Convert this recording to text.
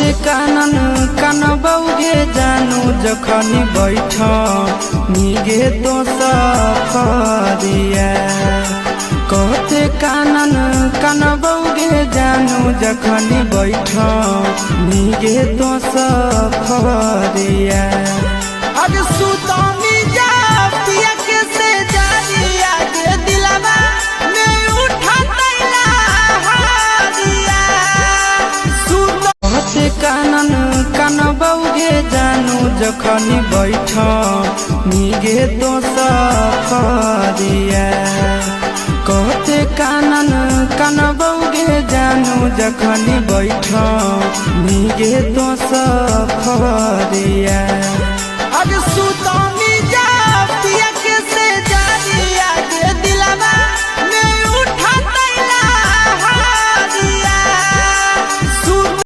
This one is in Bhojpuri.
कहते कानन कानबौगे जानू जखनी बैठ निगे तो सफरिया। कहते कानन कानबौगे जानू जखनी बैठ निगे तो सफरिया। अब सुतमी जा पिया के से जारिया के दिलवा में उठा तैला हारिया। कहते कानन कानबौगे जानू जखनी बैठ निगे तो सफरिया। कहते कानन कानबौगे जानू जखनी बैठ निगे तो सफरिया। अब सुतमी